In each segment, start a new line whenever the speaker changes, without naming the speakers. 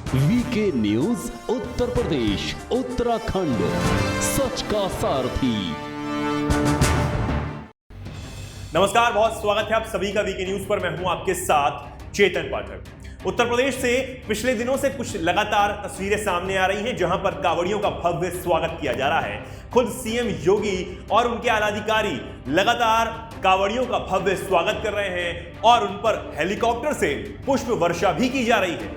VK news Uttar Pradesh Uttarakhand, सच का सारथी।
नमस्कार, बहुत स्वागत है आप सभी का वीके न्यूज पर। मैं हूं आपके साथ चेतन पाठक। उत्तर प्रदेश से पिछले दिनों से कुछ लगातार तस्वीरें सामने आ रही हैं जहां पर कांवड़ियों का भव्य स्वागत किया जा रहा है। खुद सीएम योगी और उनके आलाधिकारी लगातार कांवड़ियों का भव्य स्वागत कर रहे हैं और उन पर हेलीकॉप्टर से पुष्प वर्षा भी की जा रही है।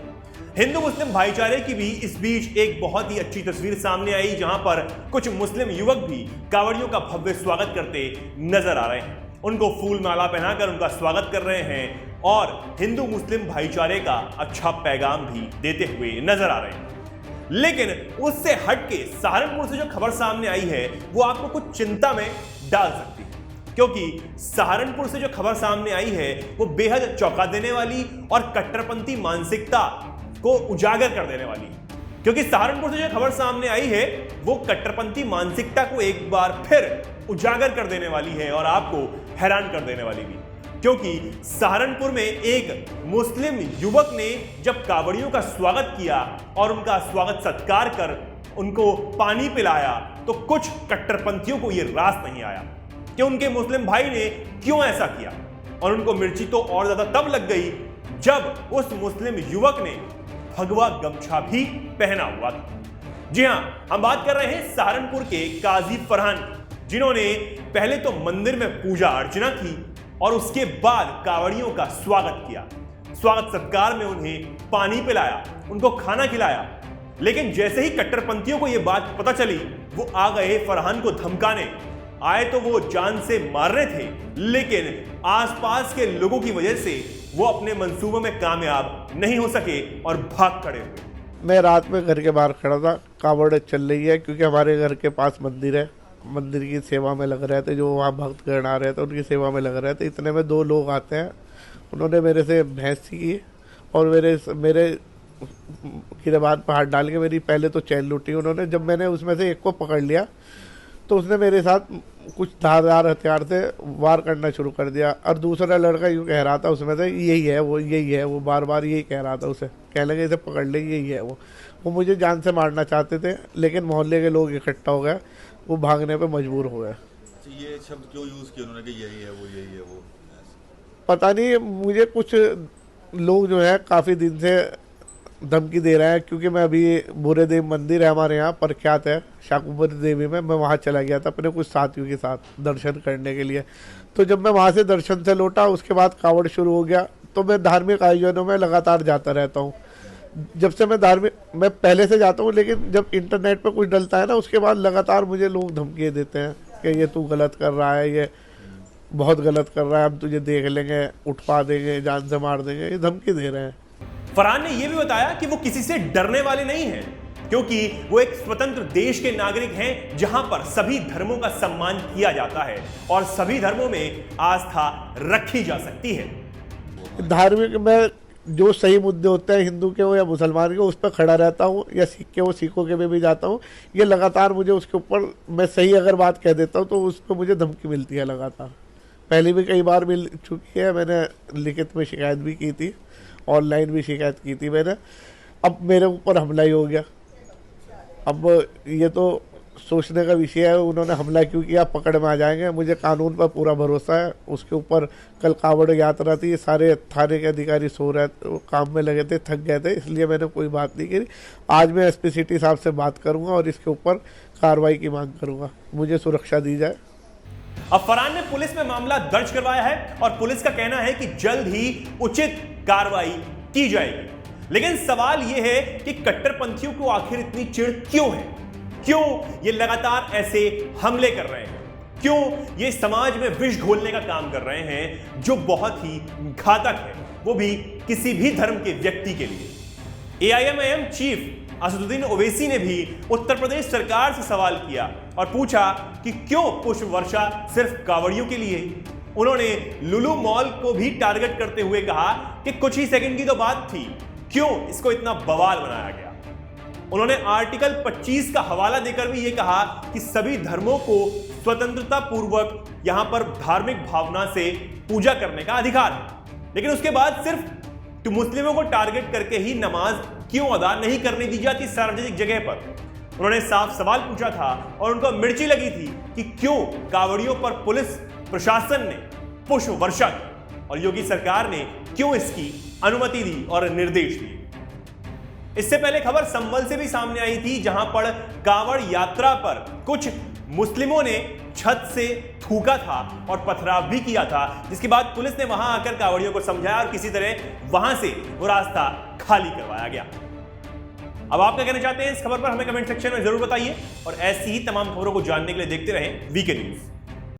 हिंदू मुस्लिम भाईचारे की भी इस बीच एक बहुत ही अच्छी तस्वीर सामने आई जहां पर कुछ मुस्लिम युवक भी कांवड़ियों का भव्य स्वागत करते नजर आ रहे हैं। उनको फूल माला पहनाकर उनका स्वागत कर रहे हैं और हिंदू मुस्लिम भाईचारे का अच्छा पैगाम भी देते हुए नजर आ रहे हैं। लेकिन उससे हटके सहारनपुर से जो खबर सामने आई है वो आपको कुछ चिंता में डाल सकती है, क्योंकि सहारनपुर से जो खबर सामने आई है वो बेहद चौंका देने वाली और कट्टरपंथी मानसिकता को उजागर कर देने वाली है। क्योंकि सहारनपुर से जो खबर सामने आई है वो कट्टरपंथी मानसिकता को एक बार फिर उजागर कर देने वाली है और आपको हैरान कर देने वाली भी। क्योंकि सहारनपुर में एक मुस्लिम युवक ने जब कांवड़ियों का स्वागत किया और उनका स्वागत सत्कार कर उनको पानी पिलाया तो कुछ कट्टरपंथियों को यह रास नहीं आया कि उनके मुस्लिम भाई ने क्यों ऐसा किया, और उनको मिर्ची तो और ज्यादा तब लग गई जब उस मुस्लिम युवक ने भगवा गमछा भी पहना हुआ था। जी हां, हम बात कर रहे हैं सहारनपुर के काजी फरहान, जिन्होंने पहले तो मंदिर में पूजा अर्चना की और उसके बाद कांवड़ियों का स्वागत किया। स्वागत सत्कार में उन्हें पानी पिलाया, उनको खाना खिलाया। लेकिन जैसे ही कट्टरपंथियों को यह बात पता चली वो आ गए फरहान को धमकाने। आए तो वो जान से मारने थे, लेकिन आसपास के लोगों की वजह से वो अपने मंसूबों में कामयाब नहीं हो सके और भाग खड़े हुए।
मैं रात में घर के बाहर खड़ा था, कांवड़ चल रही है क्योंकि हमारे घर के पास मंदिर है। मंदिर की सेवा में लग रहे थे, जो वहाँ भक्तगण आ रहे थे उनकी सेवा में लग रहे थे। इतने में दो लोग आते हैं, उन्होंने मेरे से बहस की और मेरे गिरबान पर हाथ डाल के मेरी पहले तो चैन लूटी उन्होंने। जब मैंने उसमें से एक को पकड़ लिया तो उसने मेरे साथ कुछ धारदार हथियार से वार करना शुरू कर दिया। और दूसरा लड़का यूँ कह रहा था उसमें से यही है वो, बार बार यही कह रहा था उसे, कहने लगे इसे पकड़ ले, यही है वो मुझे जान से मारना चाहते थे। लेकिन मोहल्ले के लोग इकट्ठा हो गए, वो भागने पे मजबूर हो गए।
ये शब्द क्यों यूज किया उन्होंने कि यही है वो
पता नहीं, मुझे कुछ लोग जो है काफ़ी दिन से धमकी दे रहे हैं। क्योंकि मैं अभी बुरे देव मंदिर है हमारे यहाँ प्रख्यात है शाकुंभरी देवी में, मैं वहाँ चला गया था अपने कुछ साथियों के साथ दर्शन करने के लिए। तो जब मैं वहाँ से दर्शन से लौटा उसके बाद कांवड़ शुरू हो गया। तो मैं धार्मिक आयोजनों में लगातार जाता रहता हूँ। जब से मैं पहले से जाता हूँ, लेकिन जब इंटरनेट पे कुछ डलता है ना उसके बाद लगातार मुझे लोग धमकी देते हैं कि ये तू गलत कर रहा है, ये बहुत गलत कर रहा है, हम तुझे देख लेंगे, उठवा देंगे, जान से मार देंगे, ये धमकी दे रहे हैं।
फरहान ने यह भी बताया कि वो किसी से डरने वाले नहीं हैं, क्योंकि वो एक स्वतंत्र देश के नागरिक हैं जहां पर सभी धर्मों का सम्मान किया जाता है और सभी धर्मों में आस्था रखी जा सकती है।
धार्मिक में जो सही मुद्दे होते हैं हिंदू के हो या मुसलमान के, उस पर खड़ा रहता हूँ, या सिख के हो सिखों के में भी जाता हूँ। ये लगातार मुझे उसके ऊपर, मैं सही अगर बात कह देता हूँ तो उस पर मुझे धमकी मिलती है लगातार। पहले भी कई बार मिल चुकी है, मैंने लिखित में शिकायत भी की थी, ऑनलाइन भी शिकायत की थी मैंने। अब मेरे ऊपर हमला ही हो गया। अब ये तो सोचने का विषय है उन्होंने हमला क्यों किया, पकड़ में आ जाएंगे। मुझे कानून पर पूरा भरोसा है। उसके ऊपर कल कांवड़ यात्रा थी, सारे थाने के अधिकारी सो रहे थे, काम में लगे थे, थक गए थे, इसलिए मैंने कोई बात नहीं करी। आज मैं एसपी सिटी साहब से बात करूंगा और इसके ऊपर कार्रवाई की मांग करूंगा, मुझे सुरक्षा दी जाए।
अब फरहान ने पुलिस में मामला दर्ज करवाया है और पुलिस का कहना है कि जल्द ही उचित कार्रवाई की जाएगी। लेकिन सवाल यह है कि कट्टरपंथियों को आखिर इतनी चिढ़ क्यों है, क्यों ये लगातार ऐसे हमले कर रहे हैं, क्यों ये समाज में विष घोलने का काम कर रहे हैं जो बहुत ही घातक है, वो भी किसी भी धर्म के व्यक्ति के लिए। एआईएमआईएम चीफ असदुद्दीन ओवैसी ने भी उत्तर प्रदेश सरकार से सवाल किया और पूछा कि क्यों पुष्प वर्षा सिर्फ कांवड़ियों के लिए। उन्होंने लुलु मॉल को भी टारगेट करते हुए कहा कि कुछ ही सेकंड की तो बात थी, क्यों इसको इतना बवाल बनाया गया। उन्होंने आर्टिकल 25 का हवाला देकर भी यह कहा कि सभी धर्मों को स्वतंत्रता पूर्वक यहां पर धार्मिक भावना से पूजा करने का अधिकार है। लेकिन उसके बाद सिर्फ मुस्लिमों को टारगेट करके ही नमाज क्यों अदा नहीं करने दी जाती सार्वजनिक जगह पर। उन्होंने साफ सवाल पूछा था और उनको मिर्ची लगी थी कि क्यों कांवड़ियों पर पुलिस प्रशासन ने पुष्प वर्षा की और योगी सरकार ने क्यों इसकी अनुमति दी और निर्देश दिए। इससे पहले खबर संभल से भी सामने आई थी, जहां पर कांवड़ यात्रा पर कुछ मुस्लिमों ने छत से थूका था और पथराव भी किया था, जिसके बाद पुलिस ने वहां आकर कांवड़ियों को समझाया और किसी तरह वहां से वो रास्ता खाली करवाया गया। अब आप क्या कहना चाहते हैं इस खबर पर हमें कमेंट सेक्शन में जरूर बताइए और ऐसी ही तमाम खबरों को जानने के लिए देखते रहें वीके न्यूज।